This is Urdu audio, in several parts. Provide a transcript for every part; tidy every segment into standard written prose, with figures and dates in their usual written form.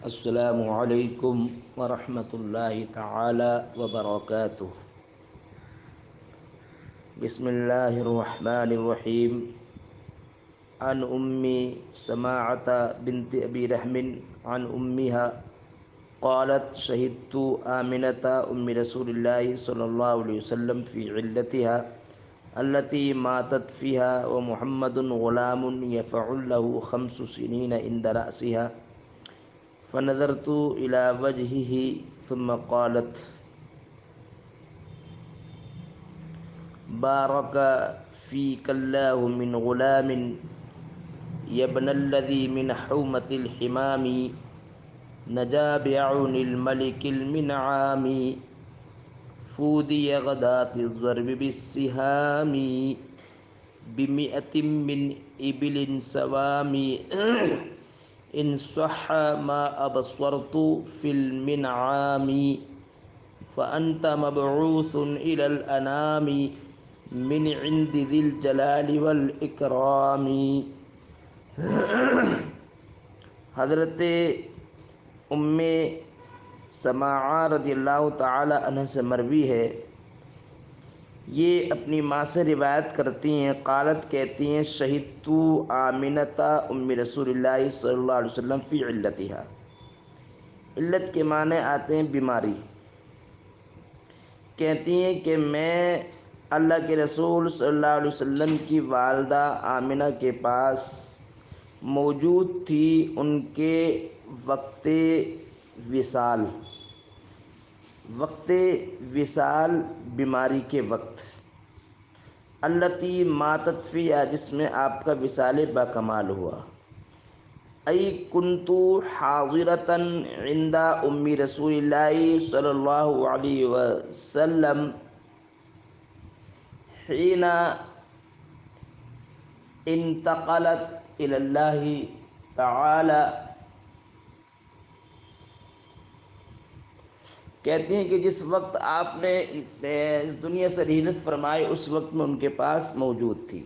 السلام علیکم ورحمۃ اللہ تعالی وبرکاتہ۔ بسم اللہ الرحمن الرحیم۔ عن امی سماعۃ بنت ابی رحم عن امها قالت شہدت آمنۃ ام رسول اللہ صلی اللہ علیہ وسلم فی علتها التي ماتت فيها ومحمد غلام يفع له 5 سنين عند رأسها فنظرت إلى وجهه ثم قالت بارك فيك الله من غلام يا ابن الذي من حومة الحمام نجا بعون الملك المنعام فودي غداة الضرب بالسهام بمئة من إبل سوام إن صح ما أبصرت في المنعام فأنت مبعوث إلى الأنام من عند ذي الجلال والإكرام۔ حضرت ام سماعہ رضی اللہ تعالی عنہ سے مروی ہے، یہ اپنی ماں سے روایت کرتی ہیں، قالت کہتی ہیں شہدت آمنۃ ام رسول اللہ صلی اللہ علیہ وسلم فی علتها۔ علت کے معنی آتے ہیں بیماری۔ کہتی ہیں کہ میں اللہ کے رسول صلی اللہ علیہ وسلم کی والدہ آمنہ کے پاس موجود تھی ان کے وقت وصال بیماری کے وقت، التی ماتت فیہا جس میں آپ کا وصال با کمال ہوا، ای کنت حاضرۃ عند ام رسول اللہ صلی اللہ علیہ وسلم حین انتقلت الی اللہ تعالی۔ کہتے ہیں کہ جس وقت آپ نے اس دنیا سے رحلت فرمائی اس وقت میں ان کے پاس موجود تھی۔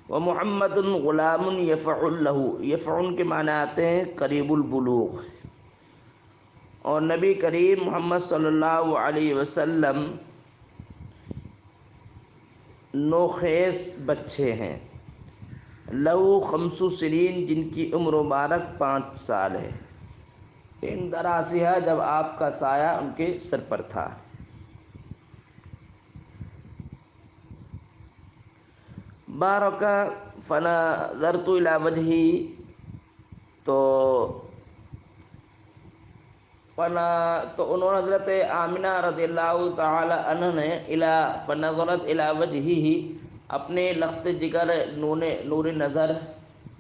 ومحمد غلام یفع لہ، یفع کے معنی آتے ہیں قریب البلوغ، اور نبی کریم محمد صلی اللہ علیہ وسلم نوخیز بچے ہیں، لہو 5 سنین جن کی عمر مبارک 5 سال ہے، ان دراسیہ جب آپ کا سایہ ان کے سر پر تھا۔ بارک فنظرت الی وجہی، تو انہوں نے حضرت آمنہ رضی اللہ تعالی عنہ نے فنظرت الی وجہہ اپنے لخت جگر نور نظر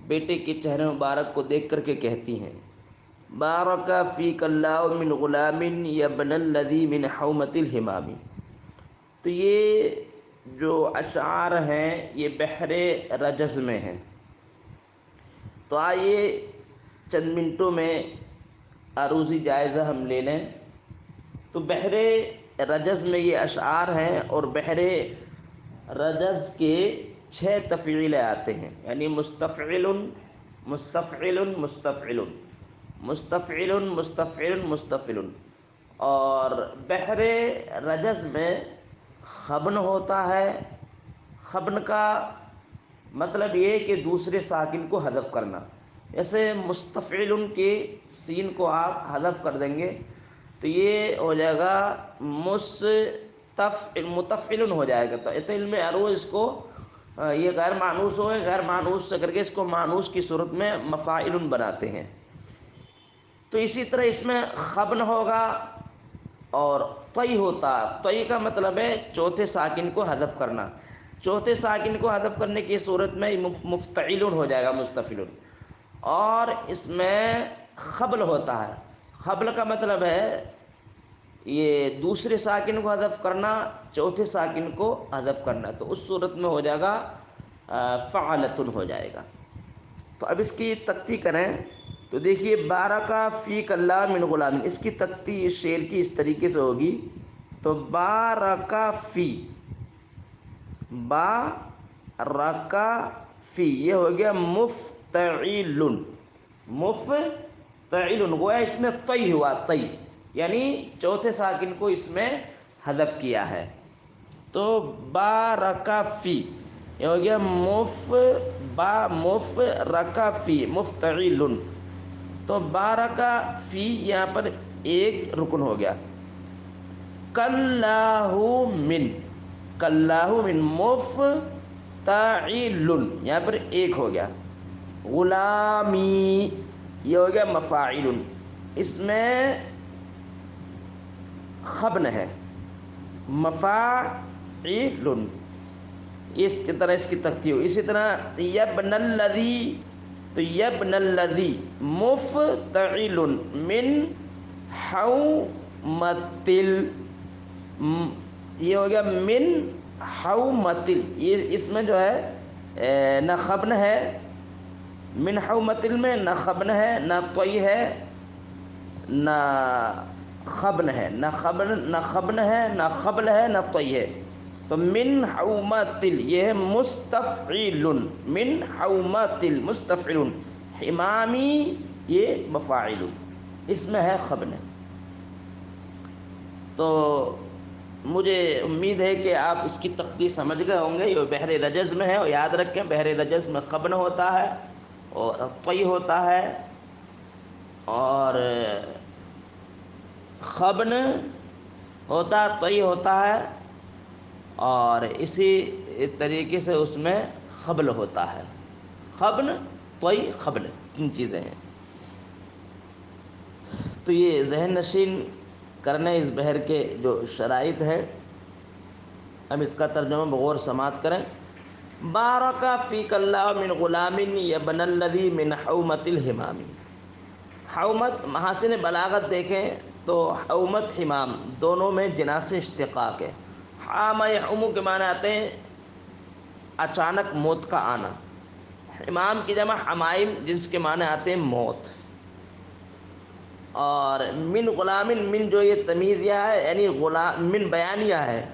بیٹے کے چہرے مبارک کو دیکھ کر کے کہتی ہیں بارک فیک اللہ من غلام یا ابن الذی من حومة الحمام۔ تو یہ جو اشعار ہیں یہ بحر رجز میں ہیں، تو آئیے چند منٹوں میں عروضی جائزہ ہم لے لیں۔ تو بحر رجز میں یہ اشعار ہیں، اور بحر رجز کے 6 تفعیلیں آتے ہیں، یعنی مستفعل مستفعل مستفعل مستفعل مستفعل مستفعل، اور بحر رجز میں خبن ہوتا ہے۔ خبن کا مطلب یہ کہ دوسرے ساکن کو حذف کرنا، جیسے مستفعل کے سین کو آپ حذف کر دیں گے تو یہ ہو جائے گا متفعل ہو جائے گا۔ تو علم عروض اس کو یہ غیر مانوس ہوئے، غیر مانوس سے کر کے اس کو مانوس کی صورت میں مفاعل بناتے ہیں۔ تو اسی طرح اس میں خبن ہوگا اور طی ہوتا، طی کا مطلب ہے چوتھے ساکن کو حذف کرنا، چوتھے ساکن کو حذف کرنے کی صورت میں مفتعل ہو جائے گا مستفعل، اور اس میں خبل ہوتا ہے۔ خبل کا مطلب ہے یہ دوسرے ساکن کو حذف کرنا، چوتھے ساکن کو حذف کرنا، تو اس صورت میں ہو جائے گا فعلتن ہو جائے گا۔ تو اب اس کی تختی کریں تو دیکھیے بارکا فیک اللہ من غلام، اس کی تختی اس شعر کی اس طریقے سے ہوگی، تو بارکا فی، بارکا فی یہ ہو گیا مفتعل، مفتعل تعیل گویا اس میں طی ہوا، طی یعنی چوتھے ساکن کو اس میں حذف کیا ہے. تو بارکا فی یہ ہو گیا مفرکا فی مفتعل. تو بارکا فی یہاں پر ایک رکن ہو گیا. کلاہ من مفتعل یہاں پر ایک ہو گیا. غلامی یہ ہو گیا مفاعل، اس میں خبن ہے مفاعل، اس کی طرح اس کی تختی ہو. اسی طرح یبن الذی، تو یبن الذی مفتعل من حومتل، یہ ہو گیا من حومتل، یہ اس میں جو ہے نہ خبن ہے، من حومتل میں نہ خبن ہے نہ طی ہے نہ خبن ہے، نہ خبن ہے نہ خبل ہے نہ طی ہے. تو من حومتل یہ ہے مستفعل، من حومتل مستفعل. حمامی یہ مفاعل، اس میں ہے خبن. تو مجھے امید ہے کہ آپ اس کی تقدیر سمجھ گئے ہوں گے. یہ بحر رجز میں ہے، اور یاد رکھیں بحر رجز میں خبن ہوتا ہے اور طی ہوتا ہے، اور خبن ہوتا ہے، طی ہوتا ہے، اور اسی طریقے سے اس میں خبل ہوتا ہے. خبن، طی، خبل، تین چیزیں ہیں. تو یہ ذہن نشین کرنے اس بحر کے جو شرائط ہے، اب اس کا ترجمہ بغور سماعت کریں. بارکا فیک اللہ من غلام یبن الذی من حومت الحمام. حومت محاسن بلاغت دیکھیں تو حومت حمام دونوں میں جناس اشتقاق ہے. حام یحوم کے معنی آتے ہیں اچانک موت کا آنا. حمام کی جمع حمائم جس کے معنی آتے ہیں موت. اور من غلام، من جو یہ تمیزیہ ہے یعنی غلام، من بیانیہ ہے،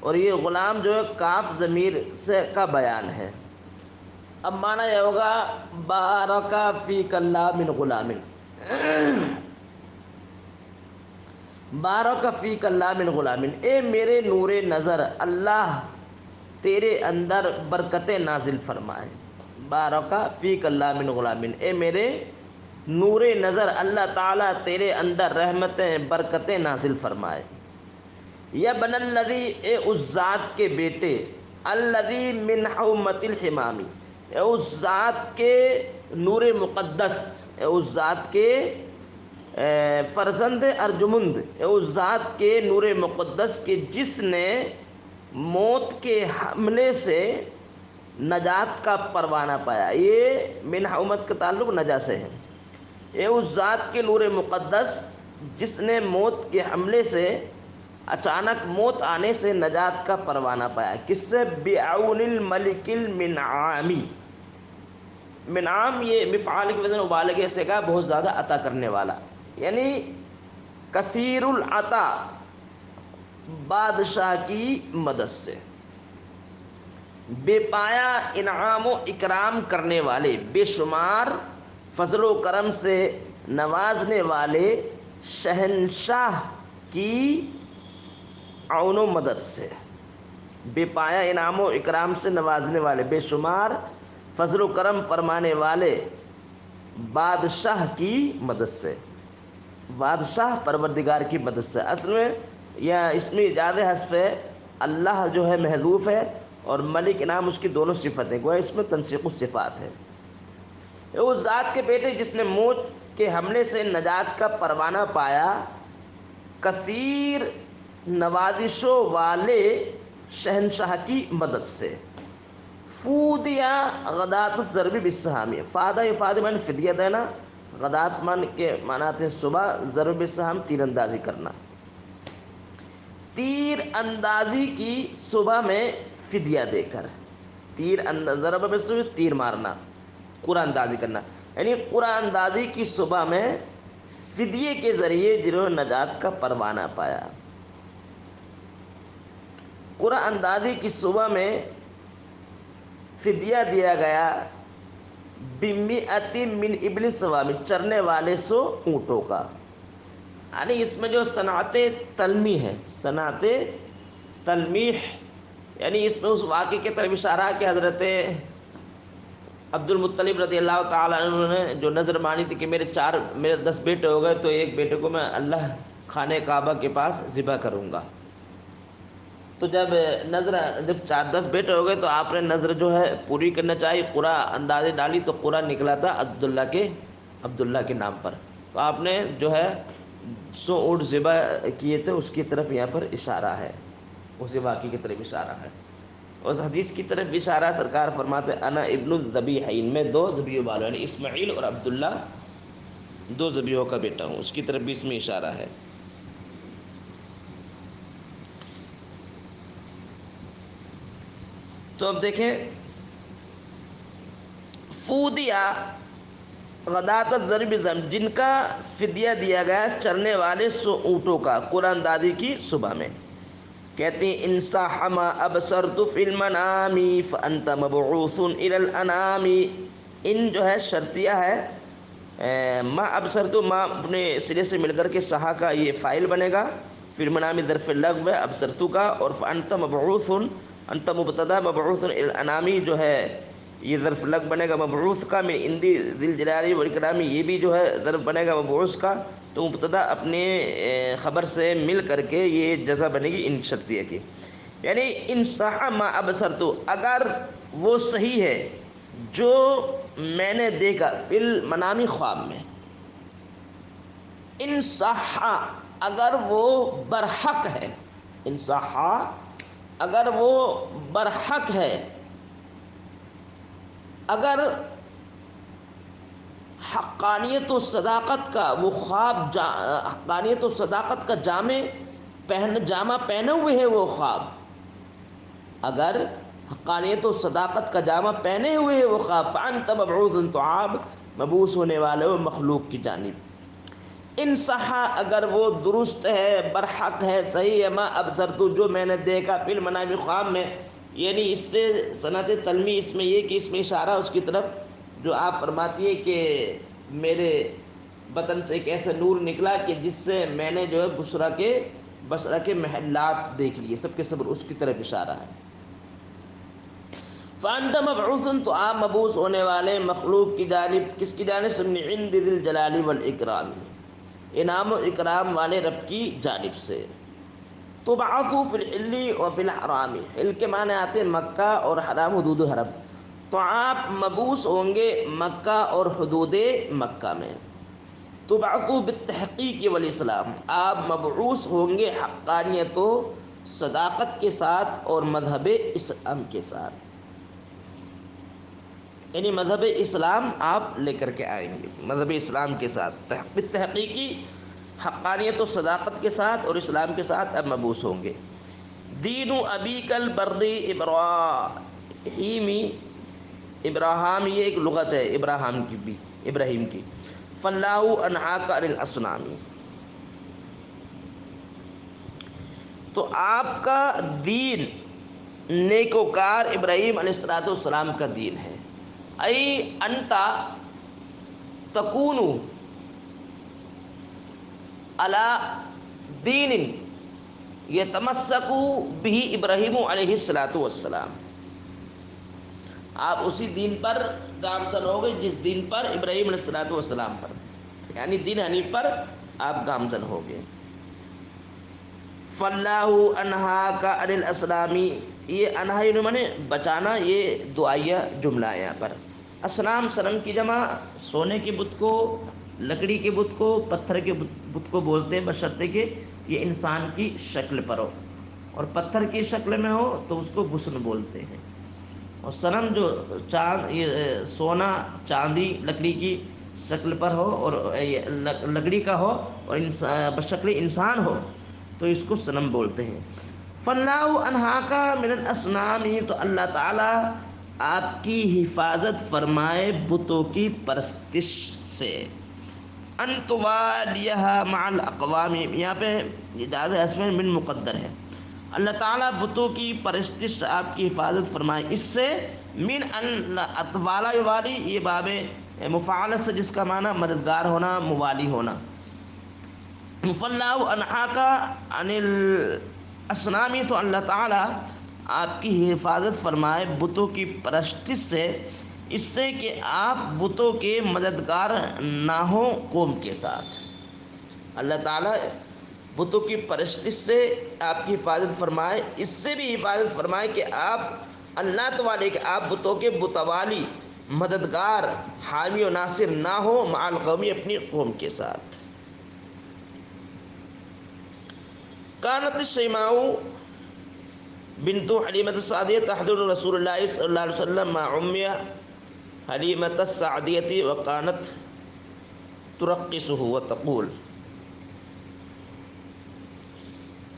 اور یہ غلام جو ہے کاف ضمیر سے کا بیان ہے. اب معنی یہ ہوگا بارکا فیک اللہ من غلام، بارک فیک اللہ من غلام، اے میرے نور نظر اللہ تیرے اندر برکتیں نازل فرمائے. بارک فیک اللہ من غلام، اے میرے نور نظر اللہ تعالیٰ تیرے اندر رحمتیں برکتیں نازل فرمائے. یبن الذی، اے اس ذات کے بیٹے، الذی من حومت الحمامی، اے اس ذات کے نور مقدس، اے اس ذات کے فرزند ارجمند، اے اس ذات کے نور مقدس کے جس نے موت کے حملے سے نجات کا پروانہ پایا. یہ من حومت کا تعلق نجا سے ہے. اے اس ذات کے نور مقدس جس نے موت کے حملے سے، اچانک موت آنے سے نجات کا پروانہ پایا. کس سے؟ بعون الملک المنعامی. منعام یہ مفعال کے وزن مبالغے سے کا بہت زیادہ عطا کرنے والا، یعنی کثیر العطا، بادشاہ کی مدد سے. بے پایا انعام و اکرام کرنے والے، بے شمار فضل و کرم سے نوازنے والے شہنشاہ کی عون و مدد سے. بے پایا انعام و اکرام سے نوازنے والے، بے شمار فضل و کرم فرمانے والے بادشاہ کی مدد سے. بادشاہ پروردگار کی مدد سے. اصل میں یہ اس میں ایجاد حذف ہے، اللہ جو ہے محذوف ہے اور ملک انعام اس کی دونوں صفتیں، گویا اس میں تنسیق الصفات ہے. اس ذات کے بیٹے جس نے موت کے حملے سے نجات کا پروانہ پایا، کثیر نوازشوں والے شہنشاہ کی مدد سے. فودیا غدات الضرب بالسہام، فادہ افادہ من فدیہ دینا، غدات من کے معنی ہیں صبح، ضرب بالسہام تیر اندازی کرنا. تیر اندازی کی صبح میں فدیہ دے کر، ضرب بالسہام تیر مارنا، قرآن اندازی کرنا، یعنی قرآن اندازی کی صبح میں فدیے کے ذریعے جنہوں نے نجات کا پروانہ پایا. قرآن اندازی کی صبح میں فدیہ دیا گیا بِمِئَةٍ من ابل سوام، چرنے والے 100 اونٹوں کا. یعنی اس میں جو صنعت تلمیح ہے، صنعت تلمیح، یعنی اس میں اس واقعے کی طرف اشارہ کہ حضرت عبد المطلب رضی اللہ تعالیٰ عنہ نے جو نظر مانی تھی کہ میرے 10 بیٹے ہو گئے تو ایک بیٹے کو میں اللہ خانہ کعبہ کے پاس ذبح کروں گا. تو جب 10 بیٹے ہو گئے تو آپ نے نظر جو ہے پوری کرنا چاہی، قرآ اندازے ڈالی تو قرآ نکلا تھا عبداللہ کے نام پر. تو آپ نے جو ہے 100 اونٹ ذبح کیے تھے، اس کی طرف یہاں پر اشارہ ہے، اسی واقعے کی طرف اشارہ ہے. اس حدیث کی طرف اشارہ سرکار فرماتے انا ابن الذبیحین، میں 2 ذبیحوں والا، یعنی اسماعیل اور عبداللہ 2 ذبیحوں کا بیٹا ہوں. اس کی طرف بھی اس میں اشارہ ہے. تو اب دیکھیں، فودیا غدات الضرب زم، جن کا فدیہ دیا گیا چرنے والے 100 اونٹوں کا قرآن دادی کی صبح میں. کہتے ہیں ان صح ما ابصرت فی المنام فانت مبعوث الی الانام. ان جو ہے شرطیہ ہے، ما ابصرت، ما اپنے سرے سے مل کر کے صحا کا یہ فاعل بنے گا، فی المنام ظرف لغو ہے ابصرت کا، اور فانت مبعوث، انت مبتدا، مبعوث الی الانام جو ہے یہ ظرف لغ بنے گا مبعوث کا، من عندی ذی الجلال والاکرام، یہ بھی جو ہے ظرف بنے گا مبعوث کا. تو مبتدا اپنے خبر سے مل کر کے یہ جزا بنے گی ان شرطیہ کی. یعنی ان صح ما ابصرت، اگر وہ صحیح ہے جو میں نے دیکھا، فی المنام خواب میں. ان صح اگر وہ برحق ہے، ان صح اگر وہ برحق ہے، اگر حقانیت و صداقت کا وہ خواب حقانیت و صداقت کا جامہ پہنے ہوئے ہے وہ خواب، اگر حقانیت و صداقت کا جامہ پہنے ہوئے ہے وہ خواب، فانت مبعوث، تو آپ مبعوث ہونے والے ہو مخلوق کی جانب. ان صحا اگر وہ درست ہے، برحق ہے، صحیح ہے، ما ابصرت جو میں نے دیکھا، فی المنام خواب میں. یعنی اس سے صنعت تلمیح اس میں یہ کہ اس میں اشارہ اس کی طرف جو آپ فرماتی ہے کہ میرے بطن سے ایک ایسا نور نکلا کہ جس سے میں نے جو ہے بصرہ کے محلات دیکھ لیے، سب کے سب اس کی طرف اشارہ ہے. فانت مبعوث، تو آپ مبعوث ہونے والے مخلوق کی جانب، کس کی جانب سے؟ من عند ذی الجلال والاکرام، انعام و اکرام والے رب کی جانب سے. تبعث فی الحل و فی الحرام، حل کے معنی آتے ہیں مکہ اور حرام، حدود حرم. تو آپ مبعوث ہوں گے مکہ اور حدود مکہ میں. تبعث بالتحقیق والاسلام، آپ مبعوث ہوں گے حقانیت و صداقت کے ساتھ اور مذہب اسلام کے ساتھ. یعنی مذہب اسلام آپ لے کر کے آئیں گے، مذہب اسلام کے ساتھ بالتحقیقی حقانیت و صداقت کے ساتھ اور اسلام کے ساتھ اب مبعوث ہوں گے. دین ابیک البری ابراہیمی، ابراہیم یہ ایک لغت ہے ابراہیم کی. فاللہ انہاک عن الاصنام، تو آپ کا دین نیکوکار ابراہیم علیہ السلام کا دین ہے. ای انتا تکون علی دین یتمسک بہ ابراہیم علیہ السلام، آپ اسی دین پر گامزن ہو گئے جس دین پر ابراہیم علیہ السلام پر، یعنی دین حنیف پر آپ گامزن ہو گئے. فاللہ انہاک عن الاسلام، یہ انہا مانے بچانا، یہ دعائیہ جملہ ہے یہاں پر. اسلام صنم کی جمع سونے کے بت کو، لکڑی کے بت کو، پتھر کے بت کو بولتے ہیں، بشرطے کہ یہ انسان کی شکل پر ہو، اور پتھر کی شکل میں ہو تو اس کو غصن بولتے ہیں. اور صنم جو سونا چاندی لکڑی کی شکل پر ہو اور لکڑی کا ہو اور بشکل انسان ہو تو اس کو صنم بولتے ہیں. فاللہ انہاک من الاصنام، تو اللہ تعالیٰ آپ کی حفاظت فرمائے بتوں کی پرستش سے. ان توالیہا مع الاقوام، یہاں پہ اجازت اسم من مقدر ہے. اللہ تعالیٰ بتوں کی پرستش آپ کی حفاظت فرمائے اس سے من اطوالا یوالی، یہ باب مفعال سے جس کا معنی مددگار ہونا، موالی ہونا. فاللہ انحاکا عن الاصنام، تو اللہ تعالیٰ آپ کی حفاظت فرمائے بتوں کی پرستش سے، اس سے کہ آپ بتوں کے مددگار نہ ہوں قوم کے ساتھ. اللہ تعالیٰ بتوں کی پرستش سے آپ کی حفاظت فرمائے، اس سے بھی حفاظت فرمائے کہ آپ اللہ والے، کہ آپ بتوں کے بتوالی، مددگار، حامی و ناصر نہ ہو مع القومی، اپنی قوم کے ساتھ. کانت شیماء بنت حلیمۃ السعدیہ تحضر رسول اللہ صلی اللہ علیہ وسلم مع امیہ حلیمۃ السعدیہ وکانت ترقصہ وتقول.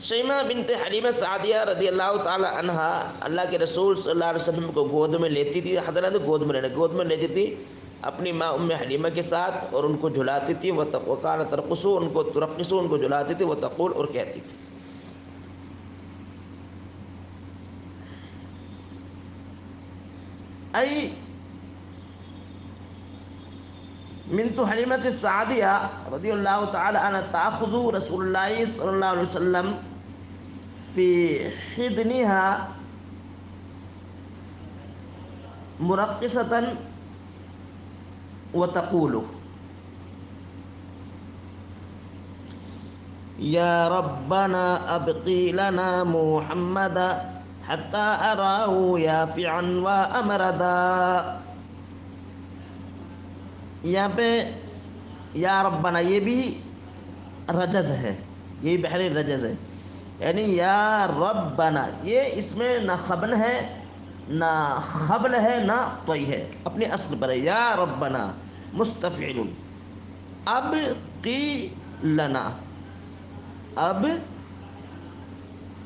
شیماء بنت حلیمہ سعدیہ رضی اللہ تعالی عنہ اللہ کے رسول صلی اللہ علیہ وسلم کو گود میں لیتی تھی. حضرت گود میں لیتی تھی اپنی ماں ام حلیمہ کے ساتھ، اور ان کو جھلاتی تھی. وکانت ترقصہ، ان کو ترقصہ، ان کو جھلاتی تھی. وتقول، اور کہتی تھی. ای بنت حلیمۃ السعدیہ رضی اللہ تعالی عنہ تاخذ رسول اللہ صلی اللہ علیہ وسلم فی حضنها مرقصة وتقول یا ربنا ابقی لنا محمدا حتی اراہ یافعا وامردا. یہاں پہ یا ربنا یہ بھی رجز ہے، یہ بحر رجز ہے، یعنی یا ربنا، یہ اس میں نہ خبن ہے، نہ خبل ہے، نہ طی ہے، اپنے اصل پر ہے. یا ربنا مستفعل، اب قی لنا، اب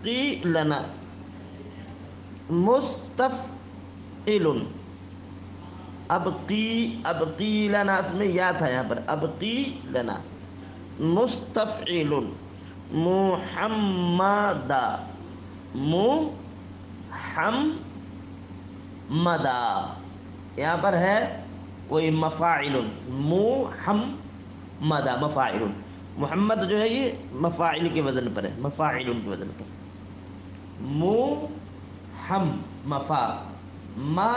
قی لنا مستفعل، ابقی لنا، اس میں یا تھا یہاں پر، ابقی لنا مستفعل محمدا، محمدا، یہاں پر ہے کوئی مفاعل، محمدا مفاعل، محمد جو ہے یہ مفاعل کے وزن پر ہے، مفاعل کے وزن پر. مفا ما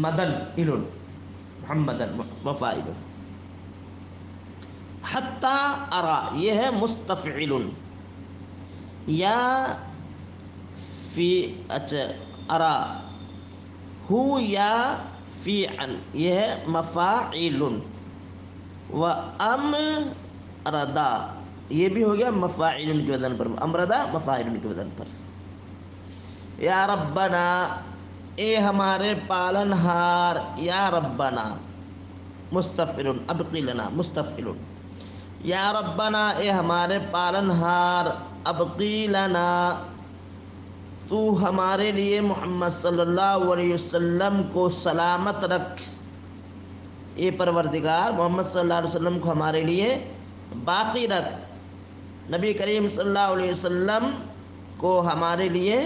مدن الن، محمدن مفاعل. حتی ارا، یہ ہے مستفعل. یا فی، اچھا ارا ہو، یا فی عن، یہ ہے مفاعل. و امردا، یہ بھی ہو گیا مفاعل کے وزن پر، امردا مفاعل کے وزن پر. یا ربنا، اے ہمارے پالن ہار، یا ربنا مستفعل، ابقی لنا مستفعل. یا ربنا، اے ہمارے پالن ہار، ابقی لنا، تو ہمارے لیے محمد صلی اللہ علیہ وسلم کو سلامت رکھ. اے پروردگار، محمد صلی اللہ علیہ وسلم کو ہمارے لیے باقی رکھ، نبی کریم صلی اللہ علیہ وسلم کو ہمارے لیے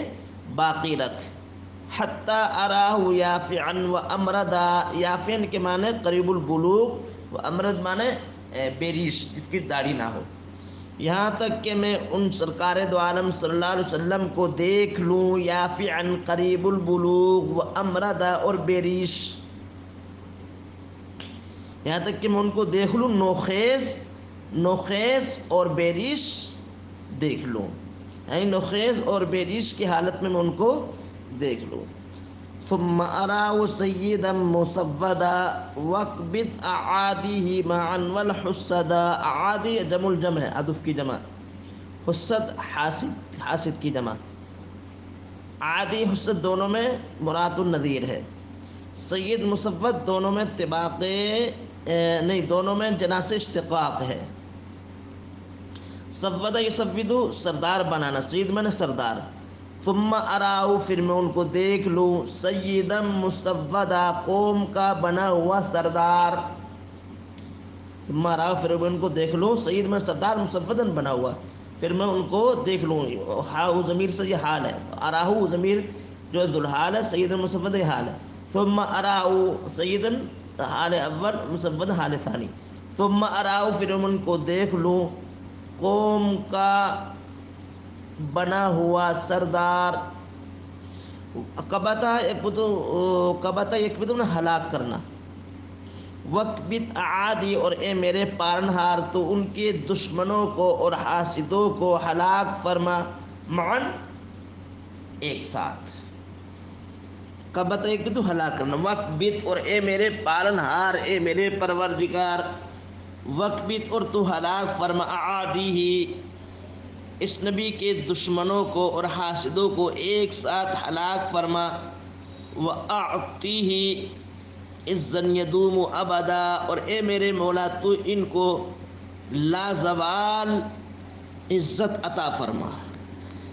باقی رکھ. حتی اراہ یافعا و امردا، یافعا کے معنی قریب البلوغ، و امرد معنی بیریش، جس کی داڑھی نہ ہو، یہاں تک کہ میں ان سرکار دو عالم صلی اللہ علیہ وسلم کو دیکھ لوں. یافعا قریب البلوغ و امردا، اور بیریش، یہاں تک کہ میں ان کو دیکھ لوں، نوخیز اور بیریش دیکھ لوں، یعنی نوخیز اور بیریش کی حالت میں ان کو دیکھ لوں. ثم اراہ سیدا مسودا وقبض اعادیہ معا والحسدا. اعادی جمع الجمع ہے، عدف کی جمع، حسد حاسد کی جمع. عادی حسد دونوں میں مراد النذیر ہے. سید مسود دونوں میں طباق نہیں، دونوں میں جناس اشتقاق ہے. سودا یسودو، سردار بنانا، سید میں نے سردار. ثم اراؤ، پھر میں ان کو دیکھ لوں، سیدا مسودا، قوم کا بنا ہوا سردار. ثم اراؤ، پھر میں ان کو دیکھ لوں، سید میں سردار، مسودن بنا ہوا، پھر میں ان کو دیکھ لوں. ہاؤ ضمیر سے یہ حال ہے، اراہو ضمیر جو ذوالحال ہے، سید مسود یہ حال ہے. ثم اراؤ سیدن حال اول مسبد حال ثانی، ثم اراؤ پھر ان کو دیکھ لوں قوم کا بنا ہوا سردار، کبتا ایک بدون ہلاک کرنا، وقبت اعادی اور اے میرے پالنہار تو ان کے دشمنوں کو اور حاسدوں کو ہلاک فرما، معن ایک ساتھ، کبتا ایک بدون ہلاک کرنا، وقبت اور اے میرے پالنہار، اے میرے پروردگار، وقبت اور تو ہلاک فرما اعادی ہی اس نبی کے دشمنوں کو اور حاسدوں کو ایک ساتھ ہلاک فرما، وَأَعْطِهِ عِزًّا يَدُومُ أَبَدًا اور اے میرے مولا تو ان کو لازوال عزت عطا فرما،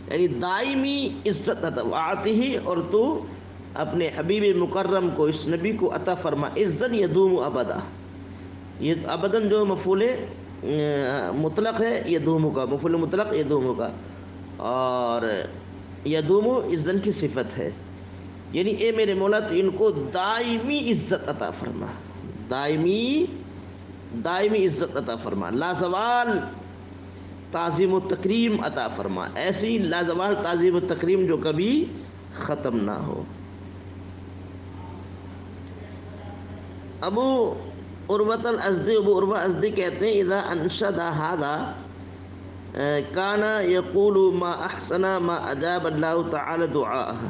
یعنی دائمی عزت عطا، وَأَعْطِهِ اور تو اپنے حبیب مکرم کو اس نبی کو عطا فرما، عِزًّا يَدُومُ أَبَدًا، یہ ابداً جو مفعول مطلق ہے یدوم کا، مفعول مطلق یدوم کا، اور یدوم عزن کی صفت ہے، یعنی اے میرے مولا تو ان کو دائمی عزت عطا فرما، دائمی عزت عطا فرما، لازوال تعظیم و تکریم عطا فرما، ایسی لازوال تعظیم و تکریم جو کبھی ختم نہ ہو۔ ابو عروۃ الازدی، ابو عروہ ازدی کہتے ہیں اذا انشد هذا کان یقول ما احسن ما اجاب اللہ تعالی دعاءہ،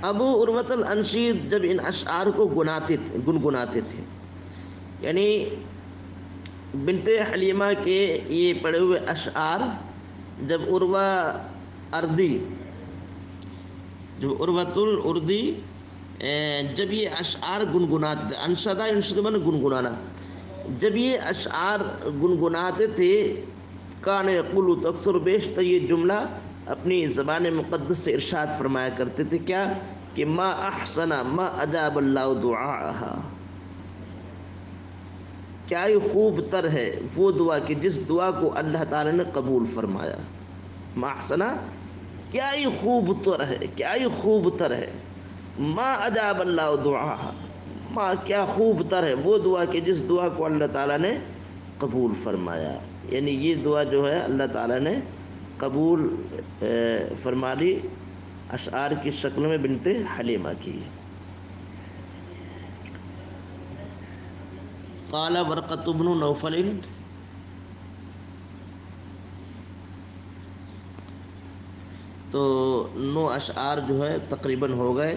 ابو عروۃ الانشید جب ان اشعار کو گنگناتے تھے، یعنی بنت حلیمہ کے یہ پڑھے ہوئے اشعار جب عروہ اردی، جب عروۃ الاردی جب یہ اشعار گنگناتے تھے، انشدہ من گنگنانا، جب یہ اشعار گنگناتے تھے، کان یقول تو اکثر بیشتر یہ جملہ اپنی زبان مقدس سے ارشاد فرمایا کرتے تھے، کیا کہ ما احسن ما اجاب اللہ دعاءہا، کیا ہی خوب تر ہے وہ دعا کہ جس دعا کو اللہ تعالی نے قبول فرمایا، ما احسن کیا ہی خوب تر ہے، کیا ہی خوب تر ہے، ما اجاب اللہ دعاءہا، ما کیا خوب تر ہے وہ دعا کہ جس دعا کو اللہ تعالیٰ نے قبول فرمایا، یعنی یہ دعا جو ہے اللہ تعالیٰ نے قبول فرما لی اشعار کی شکل میں بنت حلیمہ کی۔ قال ورقۃ بن نوفل، تو 9 اشعار جو ہے تقریباً ہو گئے،